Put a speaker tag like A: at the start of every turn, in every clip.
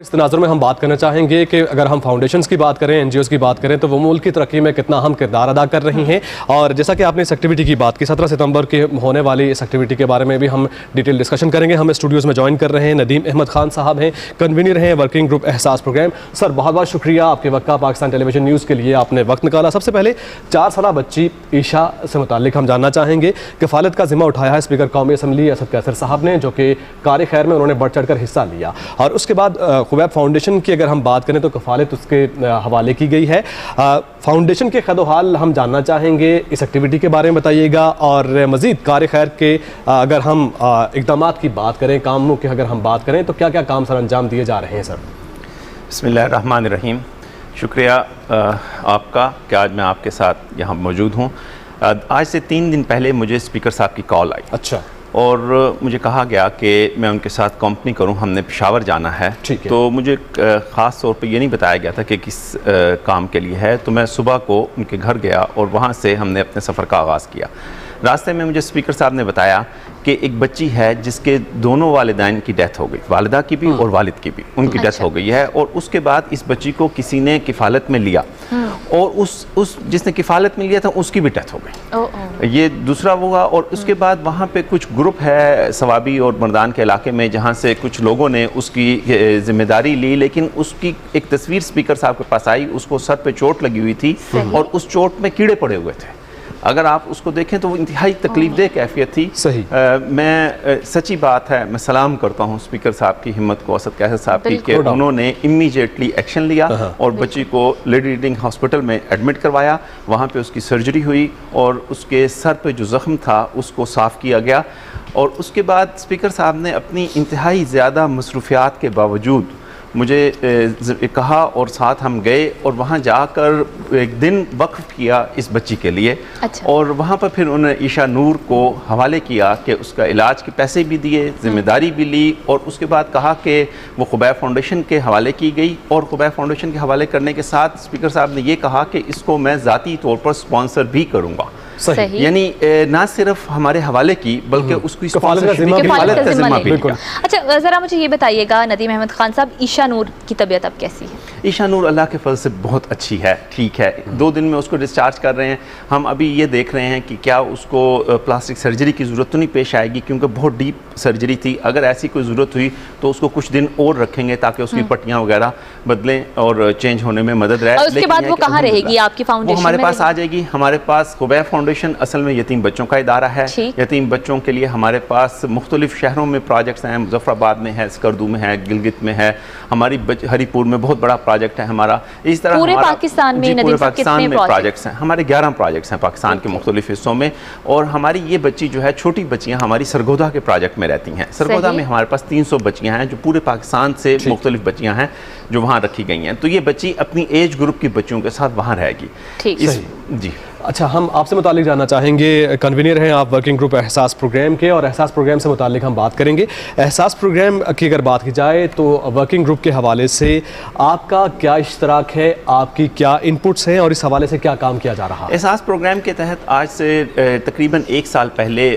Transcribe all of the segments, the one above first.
A: इस तनाज़ुर में हम बात करना चाहेंगे कि अगर हम फाउंडेशंस की बात करें, एनजीओज़ की बात करें, तो वो मुल्क की तरक्की में कितना अहम किरदार अदा कर रही हैं। और जैसा कि आपने इस एक्टिविटी की बात की, 17 सितंबर के होने वाली इस एक्टिविटी के बारे में भी हम डिटेल डिस्कशन करेंगे। हम स्टूडियोज़ में ज्वाइन कर रहे हैं नदीम अहमद खान साहब हैं, कन्वीनर हैं वर्किंग ग्रुप एहसास प्रोग्राम। सर, बहुत बहुत शुक्रिया आपके वक्त का, पाकिस्तान टेलीविजन न्यूज़ के लिए आपने वक्त निकाला। सबसे पहले 4 साल बच्ची ईशा से मुताल्लिक हम जानना चाहेंगे। कफ़ालत का जिम्मा उठाया है स्पीकर कौमी असम्बली असद कैसर साहब ने, जो कि कार खैर में उन्होंने बढ़ चढ़ कर हिस्सा लिया। और उसके बाद खुबैब फाउंडेशन की अगर हम बात करें तो कफ़ालत उसके हवाले की गई है। फाउंडेशन के खैर हम जानना चाहेंगे, इस एक्टिविटी के बारे में बताइएगा। और मज़ीद कार खैर के अगर हम इक़दामात की बात करें, कामों की अगर हम बात करें, तो क्या क्या काम सर अंजाम दिए जा रहे हैं सर?
B: बिस्मिल्लाहिर्रहमानिर्रहीम। शुक्रिया आपका कि आज मैं आपके साथ यहाँ मौजूद हूँ। आज से 3 दिन पहले मुझे स्पीकर साहब की कॉल आई।
A: अच्छा।
B: और मुझे कहा गया कि मैं उनके साथ कंपनी करूं, हमने पेशावर जाना है। तो मुझे ख़ास तौर पे ये नहीं बताया गया था कि किस काम के लिए है। तो मैं सुबह को उनके घर गया और वहाँ से हमने अपने सफ़र का आगाज़ किया। रास्ते में मुझे स्पीकर साहब ने बताया कि एक बच्ची है जिसके दोनों वालिदैन की डेथ हो गई, वालिदा की भी और वालिद की भी, उनकी डेथ हो गई है। और उसके बाद इस बच्ची को किसी ने किफ़ालत में लिया और उस जिसने किफ़ालत में लिया था उसकी भी डेथ हो गई। ये दूसरा हुआ। और उसके बाद वहाँ पे कुछ ग्रुप है सवाबी और मर्दान के इलाके में, जहाँ से कुछ लोगों ने उसकी जिम्मेदारी ली, लेकिन उसकी एक तस्वीर स्पीकर साहब के पास आई। उसको सर पे चोट लगी हुई थी और उस चोट में कीड़े पड़े हुए थे। अगर आप उसको देखें तो वो इंतहाई तकलीफदेह कैफियत थी।
A: सही।
B: मैं सच्ची बात है, मैं सलाम करता हूँ स्पीकर साहब की हिम्मत को, असद कैसर साहब की, कि उन्होंने इमीडिएटली एक्शन लिया और बच्ची को लेडी रीडिंग हॉस्पिटल में एडमिट करवाया। वहाँ पे उसकी सर्जरी हुई और उसके सर पे जो ज़ख्म था उसको साफ़ किया गया। और उसके बाद स्पीकर साहब ने अपनी इंतहाई ज़्यादा मसरूफियात के बावजूद मुझे कहा और साथ हम गए और वहाँ जाकर एक दिन वक्फ किया इस बच्ची के लिए। अच्छा। और वहाँ पर फिर उन्होंने ईशा नूर को हवाले किया कि उसका इलाज के पैसे भी दिए, जिम्मेदारी भी ली। और उसके बाद कहा कि वो खुबैब फाउंडेशन के हवाले की गई। और खुबैब फाउंडेशन के हवाले करने के साथ स्पीकर साहब ने ये कहा कि इसको मैं ज़ाती तौर पर स्पॉन्सर भी करूँगा। यानी ना सिर्फ हमारे हवाले की बल्कि उसकी
C: जिम्मा भी। अच्छा, ज़रा मुझे ये बताइएगा नदीम अहमद खान साहब, ईशा नूर की तबीयत अब कैसी है?
B: ईशा नूर अल्लाह के फजल से बहुत अच्छी है, ठीक है। 2 दिन में उसको डिस्चार्ज कर रहे हैं। हम अभी ये देख रहे हैं कि क्या उसको प्लास्टिक सर्जरी की ज़रूरत तो नहीं पेश आएगी, क्योंकि बहुत डीप सर्जरी थी। अगर ऐसी कोई ज़रूरत हुई तो उसको कुछ दिन और रखेंगे ताकि उसकी पट्टियाँ वगैरह बदलें और चेंज होने में मदद रहे।
C: उसके बाद वो कहाँ रहेगी आपकी फाउंडेशन?
B: हमारे पास आ जाएगी। हमारे पास खुबैब फाउंडेशन असल में यतीम बच्चों का इदारा है। यतीम बच्चों के लिए हमारे पास मुख्तलिफ शहरों में प्रोजेक्ट्स हैं। मुजफ्फराबाद में है, स्कर्दू में है, गिलगित में है, हमारी हरीपुर में बहुत बड़ा प्रोजेक्ट है हमारा। इस तरह
C: पूरे पाकिस्तान में
B: प्रोजेक्ट्स हैं हमारे, 11 प्रोजेक्ट्स हैं पाकिस्तान के मुख्तलिफ हिस्सों में। और हमारी ये बच्ची जो है, छोटी बच्चियाँ हमारी सरगोदा के प्रोजेक्ट में रहती हैं। सरगोदा में हमारे पास 300 बच्चियाँ हैं जो पूरे पाकिस्तान से मुख्तलिफ बच्चियाँ हैं जो वहाँ रखी गई हैं। तो ये बच्ची अपनी एज ग्रुप की बच्चियों के साथ वहाँ रहेगी। जी।
A: अच्छा, हम आपसे मुतालिक जानना चाहेंगे, कन्वीनर हैं आप वर्किंग ग्रुप एहसास प्रोग्राम के, और एहसास प्रोग्राम से मुतालिक हम बात करेंगे। एहसास प्रोग्राम की अगर बात की जाए तो वर्किंग ग्रुप के हवाले से आपका क्या इश्तराक है, आपकी क्या इनपुट्स हैं और इस हवाले से क्या काम किया जा रहा है?
B: एहसास प्रोग्राम के तहत आज से तकरीबन 1 साल पहले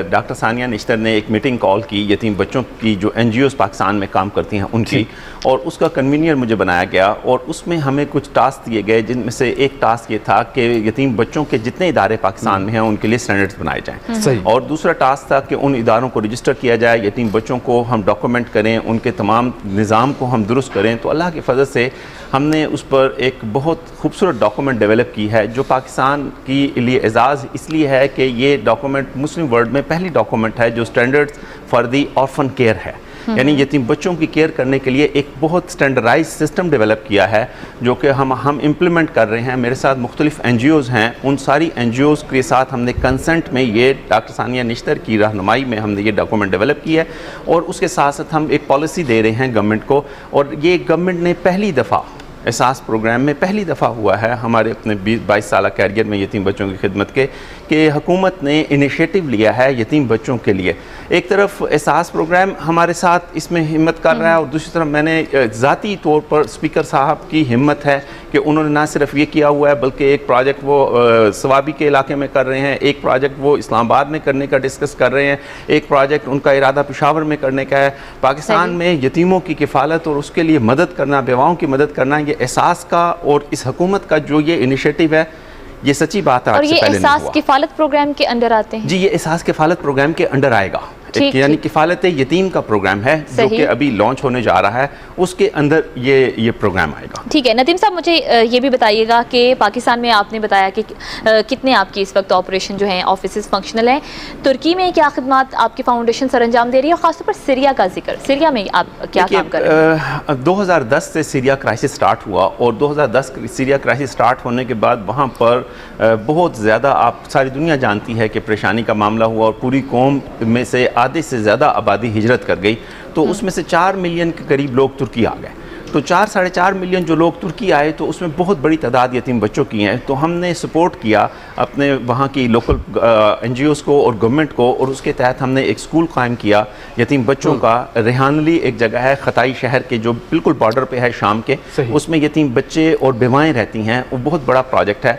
B: डॉक्टर सानिया निश्तर ने एक मीटिंग कॉल की यतीम बच्चों की, जो NGOs पाकिस्तान में काम करती हैं उनकी, और उसका कन्वीनर मुझे बनाया गया। और उसमें हमें कुछ टास्क दिए गए, जिनमें से एक टास्क ये था कि यतीम बच्चों के जितने इदारे पाकिस्तान में हैं उनके लिए स्टैंडर्ड्स बनाए जाएं। और दूसरा टास्क था कि उन इदारों को रजिस्टर किया जाए, यतीम बच्चों को हम डॉक्यूमेंट करें, उनके तमाम निज़ाम को हम दुरुस्त करें। तो अल्लाह के फजल से हमने उस पर एक बहुत खूबसूरत डॉक्यूमेंट डेवलप की है, जो पाकिस्तान के लिए एजाज़ इसलिए है कि ये डॉक्यूमेंट मुस्लिम वर्ल्ड में पहली डॉक्यूमेंट है जो standards for the orphan care है। यानी यतीम बच्चों की केयर करने के लिए एक बहुत स्टैंडर्डाइज सिस्टम डेवलप किया है, जो कि हम इम्प्लीमेंट कर रहे हैं। मेरे साथ मुख्तलिफ NGOs हैं, उन सारी NGOs के साथ हमने कंसेंट में ये डॉक्टर सानिया निश्तर की रहनुमाई में हमने ये डॉक्यूमेंट डेवलप किया है। और उसके साथ साथ हम एक पॉलिसी दे रहे हैं गवर्नमेंट को। और ये गवर्नमेंट ने पहली दफ़ा एहसास प्रोग्राम में पहली दफ़ा हुआ है हमारे अपने 22 साल कैरियर में यतीम बच्चों की खिदमत के, कि हुकूमत ने इनिशिएटिव लिया है यतीम बच्चों के लिए। एक तरफ एहसास प्रोग्राम हमारे साथ इसमें हिम्मत कर रहा है, और दूसरी तरफ मैंने ज़ाती तौर पर स्पीकर साहब की हिम्मत है कि उन्होंने ना सिर्फ ये किया हुआ है बल्कि एक प्रोजेक्ट वो सवाबी के इलाके में कर रहे हैं, एक प्रोजेक्ट वो इस्लामाबाद में करने का डिस्कस कर रहे हैं, एक प्रोजेक्ट उनका इरादा पेशावर में करने का है। पाकिस्तान में यतीमों की किफ़ालत और उसके लिए मदद करना, बेवाओं की मदद करना, ये एहसास का और इस हुकूमत का जो ये इनिशिएटिव है, ये सच्ची बात है।
C: और ये एहसास किफ़ालत प्रोग्राम के अंडर आते हैं?
B: जी, ये एहसास किफ़ालत प्रोग्राम के अंडर आएगा। यानी किफ़ालत यतीम का प्रोग्राम है जो कि अभी लॉन्च होने जा रहा है, उसके अंदर ये प्रोग्राम आएगा।
C: ठीक है नदीम साहब, मुझे ये भी बताइएगा कि पाकिस्तान में आपने बताया कि कितने आपकी इस वक्त ऑपरेशन जो हैं ऑफिस फंक्शनल हैं, तुर्की में क्या खिदमत आपकी फाउंडेशन सर अंजाम दे रही है, और ख़ासतौर पर सीरिया का जिक्र, सीरिया में आप क्या काम कर रहे हैं?
B: 2010 से सीरिया क्राइसिस स्टार्ट हुआ और 2010 सीरिया क्राइसिस स्टार्ट होने के बाद वहाँ पर बहुत ज़्यादा, आप सारी दुनिया जानती है कि परेशानी का मामला हुआ और पूरी कौम में से आधे से ज़्यादा आबादी हिजरत कर गई, तो उसमें से 4 मिलियन के करीब लोग तुर्की आ गए। तो 4-4.5 मिलियन जो लोग तुर्की आए, तो उसमें बहुत बड़ी तादाद यतीम बच्चों की हैं। तो हमने सपोर्ट किया अपने वहाँ की लोकल NGOs को और गवर्नमेंट को, और उसके तहत हमने एक स्कूल कायम किया यतीम बच्चों का। रेहानली एक जगह है खताई शहर के जो बिल्कुल बॉर्डर पे है शाम के, उसमें यतीम बच्चे और बेवाएँ रहती हैं। वो बहुत बड़ा प्रोजेक्ट है।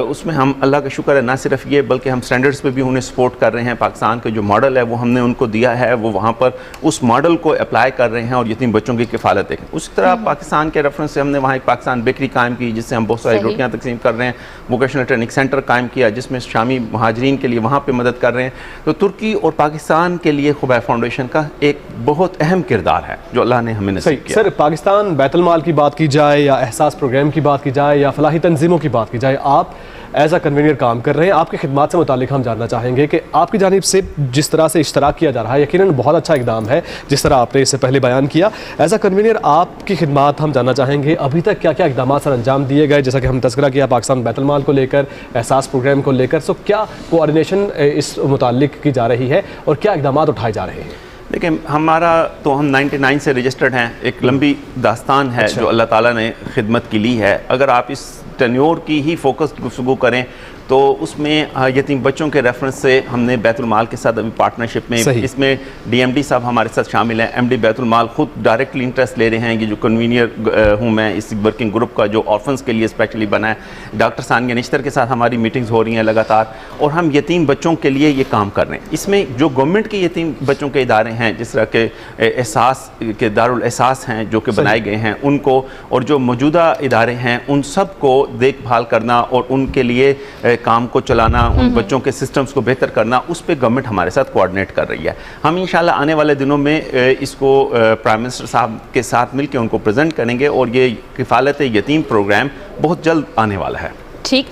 B: उसमें हम अल्लाह का शुक्र है ना सिर्फ ये बल्कि हम स्टैंडर्ड्स पे भी उन्हें सपोर्ट कर रहे हैं। पाकिस्तान का जो मॉडल है वो हमने उनको दिया है, वो वहाँ पर उस मॉडल को अप्लाई कर रहे हैं और यतीम बच्चों की किफ़ालत देखें। उसी तरह पाकिस्तान के रेफरेंस से हमने वहाँ एक पाकिस्तान बेकरी कायम की जिससे हम बहुत सारी रोटियाँ तकसीम कर रहे हैं। वोकेशनल ट्रेनिंग सेंटर कायम किया जिसमें शामी महाजरीन के लिए वहाँ पर मदद कर रहे हैं। तो तुर्की और पाकिस्तान के लिए खुबैर फाउंडेशन का एक बहुत अहम किरदार है जो अल्लाह ने हमें नसीब किया।
A: सर, पाकिस्तान बैतुल माल की बात की जाए या एहसास प्रोग्राम की बात की जाए या फलाही तंजीमों की बात की जाए, आप एज अ कन्वीनियर काम कर रहे हैं। आपकी खिदमत से मुतालिक हम जानना चाहेंगे कि आपकी जानिब से जिस तरह से इश्तराक किया जा रहा है, यकीनन बहुत अच्छा इकदाम है जिस तरह आपने इससे पहले बयान किया। एज अ कन्वीनियर आपकी खिदमत हम जानना चाहेंगे, अभी तक क्या क्या इकदाम सर अंजाम दिए गए? जैसा कि हम तज़किरा किया पाकिस्तान बैतुल माल को लेकर, एहसास प्रोग्राम को लेकर, सो क्या कोऑर्डिनेशन इस मुतालिक की जा रही है और क्या इकदाम उठाए जा रहे हैं?
B: देखिए, हमारा तो हम 99 से रजिस्टर्ड हैं। एक लंबी दास्तान है जो अल्लाह ताला ने खिदमत की ली है। अगर आप इस टेन्योर की ही फोकस गुफ्तगू करें तो उसमें यतीम बच्चों के रेफरेंस से हमने बैतुल माल के साथ अभी पार्टनरशिप में, इसमें DMD साहब हमारे साथ शामिल हैं। MD बैतुल माल खुद डायरेक्टली इंटरेस्ट ले रहे हैं कि जो कन्वीनियर हूँ मैं इस वर्किंग ग्रुप का जो ऑर्फन्स के लिए स्पेशली बना है। डॉक्टर सानिया निश्तर के साथ हमारी मीटिंग्स हो रही हैं लगातार, और हम यतीम बच्चों के लिए ये काम कर रहे हैं। इसमें जो गवर्नमेंट के यतीम बच्चों के इदारे हैं जिस तरह के एहसास के दारुल एहसास हैं जो कि बनाए गए हैं उनको, और जो मौजूदा इदारे हैं उन सब को देखभाल करना और उनके लिए काम को चलाना, उन बच्चों के सिस्टम्स को बेहतर करना, उस पर गवर्नमेंट हमारे साथ कोऑर्डिनेट कर रही है। हम इंशाल्लाह आने वाले दिनों में इसको प्राइम मिनिस्टर साहब के साथ मिलकर उनको प्रेजेंट करेंगे और ये किफ़ालत यतीम प्रोग्राम बहुत जल्द आने वाला है।
C: ठीक,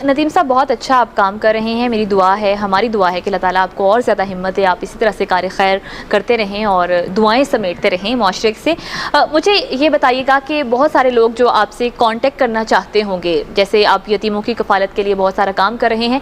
C: नदीम साहब बहुत अच्छा आप काम कर रहे हैं। मेरी दुआ है, हमारी दुआ है कि अल्लाह ताला आपको और ज़्यादा हिम्मत है, आप इसी तरह से कार्य खैर करते रहें और दुआएं समेटते रहें माशरे से। मुझे ये बताइएगा कि बहुत सारे लोग जो आपसे कांटेक्ट करना चाहते होंगे, जैसे आप यतीमों की कफ़ालत के लिए बहुत सारा काम कर रहे हैं,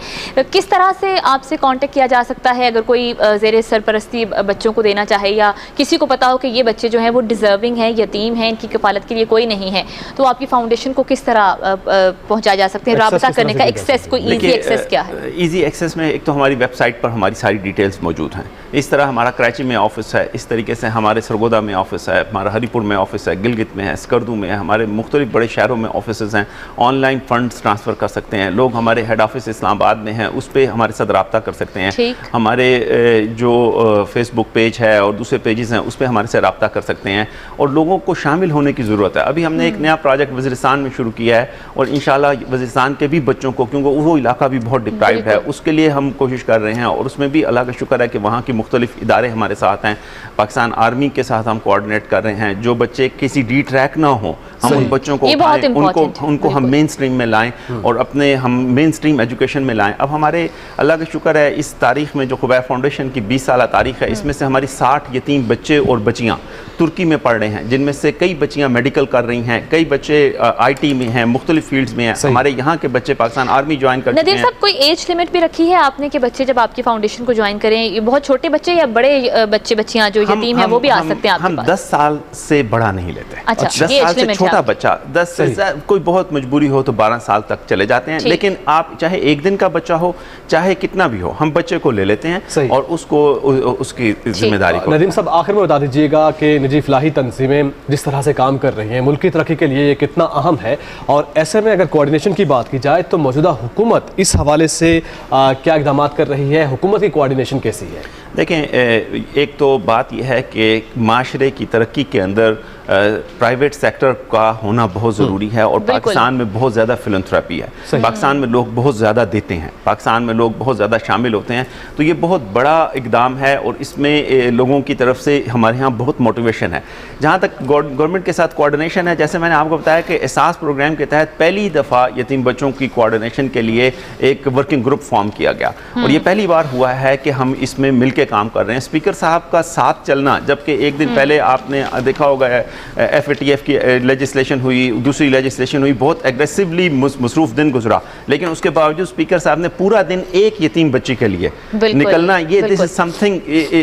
C: किस तरह से आपसे कांटेक्ट किया जा सकता है? अगर कोई ज़ेर सरपरस्ती बच्चों को देना चाहे या किसी को पता हो कि ये बच्चे जो हैं वो डिज़र्विंग हैं, यतीम हैं, इनकी कफ़ालत के लिए कोई नहीं है, तो आपकी फाउंडेशन को किस तरह पहुँचाया जा सकते हैं? राब्ता करने का एक्सेस, कोई इजी एक्सेस क्या है?
B: इजी एक्सेस में एक तो हमारी वेबसाइट पर हमारी सारी डिटेल्स मौजूद हैं। इस तरह हमारा कराची में ऑफिस है, इस तरीके से हमारे सरगोदा में ऑफिस है, हमारा हरीपुर में ऑफिस है, गिलगित में है, स्कर्दू में है, हमारे मुख्तलिफ बड़े शहरों में ऑफिस हैं। ऑनलाइन फंड्स ट्रांसफ़र कर सकते हैं लोग। हमारे हेड ऑफिस इस्लामाबाद में है, उस पर हमारे साथ रब्ता कर सकते हैं। हमारे जो फेसबुक पेज है और दूसरे पेजेस हैं उस पर हमारे साथ रब्ता कर सकते हैं, और लोगों को शामिल होने की ज़रूरत है। अभी हमने एक नया प्रोजेक्ट वज़ीरिस्तान में शुरू किया है और इंशाल्लाह वज़ीरिस्तान के भी बच्चों को, क्योंकि वो इलाका भी बहुत डिप्राइव्ड है, उसके लिए हम कोशिश कर रहे हैं, और उसमें भी अल्लाह का शुक्र है कि वहाँ की मुख्तलिफ इदारे हमारे साथ हैं। पाकिस्तान आर्मी के साथ हम कोऑर्डिनेट कर रहे हैं। जो बच्चे किसी डी ट्रैक ना हो, हम उन बच्चों को उनको हम मेन स्ट्रीम में लाएं और अपने हम मेन स्ट्रीम एजुकेशन में लाएं। अब हमारे अल्लाह का शुक्र है इस तारीख में जो खुबैर फाउंडेशन की 20 साल तारीख है, इसमें से हमारी 60 यतीम बच्चे और बच्चियाँ तुर्की में पढ़ रहे हैं, जिनमें से कई बच्चियाँ मेडिकल कर रही हैं, कई बच्चे IT में हैं, मुख्तलिफ फील्ड्स में हैं। हमारे यहाँ यहाँ के बच्चे पाकिस्तान आर्मी ज्वाइन कर चुके
C: नदीम
B: हैं।
C: साहब, कोई एज लिमिट भी रखी है आपने कि बच्चे जब आपकी फाउंडेशन को ज्वाइन करें, ये बहुत छोटे बच्चे या बड़े बच्चे बच्चियां जो यतीम हैं वो भी आ सकते हैं आपके
B: हम
C: पास?
B: 10 साल से बड़ा नहीं लेते।
C: अच्छा,
B: 10
C: ये
B: साल
C: age
B: से
C: limit
B: छोटा
C: है।
B: बच्चा, 10 से कोई बहुत मजबूरी हो तो 12 साल तक चले जाते हैं,
C: ठीक।
B: लेकिन आप चाहे एक दिन का बच्चा हो चाहे कितना भी हो, हम बच्चे को ले लेते
A: सही।
B: हैं और उसको उसकी जिम्मेदारी को।
A: नदीम साहब, आखिर में बता दीजिएगा कि निजी फलाही तंजीमें जिस तरह से काम कर रही हैं मुल्क की तरक्की के लिए ये कितना अहम है, और ऐसे में अगर कोऑर्डिनेशन की बात की जाए तो मौजूदा हुकूमत इस हवाले से क्या इक़दाम कर रही है, हुकूमत की कोऑर्डिनेशन कैसी है?
B: देखें, एक तो बात यह है कि माशरे की तरक्की के अंदर प्राइवेट सेक्टर का होना बहुत ज़रूरी है, और पाकिस्तान में बहुत ज़्यादा फिलंथ्रपी है, पाकिस्तान में लोग बहुत ज़्यादा देते हैं, पाकिस्तान में लोग बहुत ज़्यादा शामिल होते हैं, तो ये बहुत बड़ा इकदाम है और इसमें लोगों की तरफ से हमारे यहाँ बहुत मोटिवेशन है। जहाँ तक गवर्नमेंट के साथ कोऑर्डिनेशन है, जैसे मैंने आपको बताया कि एहसास प्रोग्राम के तहत पहली दफ़ा यतीम बच्चों की कोऑर्डिनेशन के लिए एक वर्किंग ग्रुप फॉर्म किया गया, और ये पहली बार हुआ है कि हम इसमें मिल के काम कर रहे हैं। स्पीकर साहब का साथ चलना, जबकि एक दिन पहले आपने देखा होगा FATF की लेजिस्लेशन हुई, दूसरी लेजिस्लेशन हुई, बहुत एग्रेसिवली मसरूफ दिन गुजरा, लेकिन उसके बावजूद स्पीकर साहब ने पूरा दिन एक यतीम बच्ची के लिए निकलना, ये this is something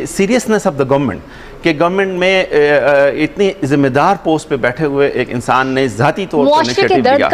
B: seriousness of the government, कि गवर्नमेंट में इतनी जिम्मेदार पोस्ट पे बैठे हुए एक इंसान ने ज़ाती तौर पर इनिशिएटिव लिया।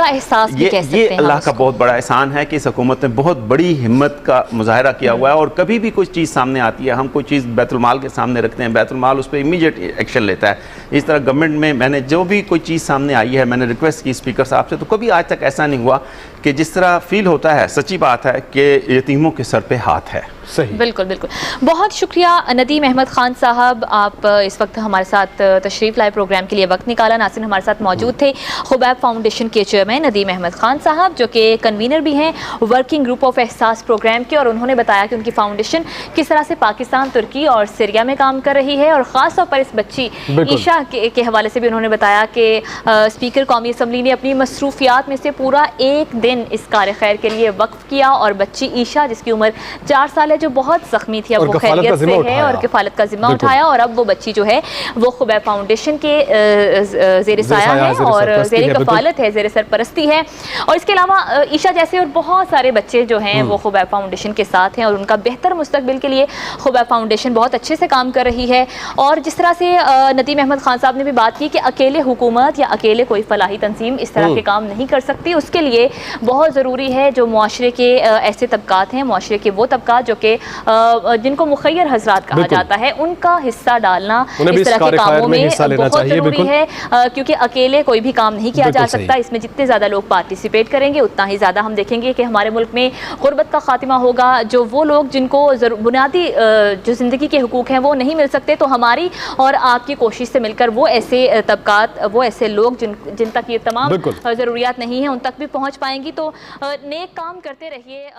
B: ये अल्लाह का बहुत बड़ा एहसान है कि इस हुकूमत ने बहुत बड़ी हिम्मत का मुजाहरा किया हुआ है, और कभी भी कोई चीज़ सामने आती है, हम कोई चीज़ बैतुल-माल के सामने रखते हैं, बैतुल-माल उस पर इमीडिएट एक्शन लेता है। इस तरह गवर्नमेंट में मैंने जो भी कोई चीज़ सामने आई है, मैंने रिक्वेस्ट की स्पीकर साहब से, तो कभी आज तक ऐसा नहीं हुआ कि जिस तरह फील होता है, सच्ची बात है कि यतीमों के सर पे हाथ है।
A: सही,
C: बिल्कुल बिल्कुल। बहुत शुक्रिया नदीम अहमद खान साहब, आप इस वक्त हमारे साथ तशरीफ़ लाए, प्रोग्राम के लिए वक्त निकाला। नाज़रीन, हमारे साथ मौजूद थे खुबैब फाउंडेशन के चेयरमैन नदीम अहमद खान साहब, जो कि कन्वीनर भी हैं वर्किंग ग्रुप ऑफ एहसास प्रोग्राम के, और उन्होंने बताया कि उनकी फाउंडेशन किस तरह से पाकिस्तान, तुर्की और सीरिया में काम कर रही है, और ख़ास तौर पर इस बच्ची ईशा के हवाले से भी उन्होंने बताया कि स्पीकर कौमी असम्बली ने अपनी मसरूफियात में से पूरा एक दिन इस कार्य खैर के लिए वक्फ किया, और बच्ची ईशा जिसकी उम्र 4 साल है, जो बहुत ज़ख्मी थी, अब वो खैरियत से है और किफ़ालत का जिम्मा उठाया, और अब वो बच्ची जो है वो खुबैब फाउंडेशन के ज़ेर साया है और ज़ेर कफ़ालत है, ज़ेर सरपरस्ती है। और इसके अलावा ईशा जैसे और बहुत सारे बच्चे जो हैं वो खुबैब फाउंडेशन के साथ हैं, और उनका बेहतर मुस्तकबिल के लिए खुबैब फाउंडेशन बहुत अच्छे से काम कर रही है। और जिस तरह से नदीम अहमद खान साहब ने भी बात की कि अकेले हुकूमत या अकेले कोई फलाही तंजीम इस तरह के काम नहीं कर सकती, उसके लिए बहुत ज़रूरी है जो मुआशरे के ऐसे तबकात हैं, मुआशरे के वो तबकात जो कि जिनको मुखय्यर हजरात कहा जाता है, उनका हिस्सा डालना इस तरह के कामों में बहुत ज़रूरी है, क्योंकि अकेले कोई भी काम नहीं किया जा सकता। इसमें जितने ज़्यादा लोग पार्टिसिपेट करेंगे उतना ही ज़्यादा हम देखेंगे कि हमारे मुल्क में गुर्बत का खात्मा होगा। जो वो लोग जिनको बुनियादी जो ज़िंदगी के हुकूक हैं वो नहीं मिल सकते, तो हमारी और आपकी कोशिश से मिलकर वो ऐसे तबकात, वो ऐसे लोग जिन तक ये तमाम ज़रूरियात नहीं हैं, उन तक भी पहुँच पाएंगी। तो नेक काम करते रहिए।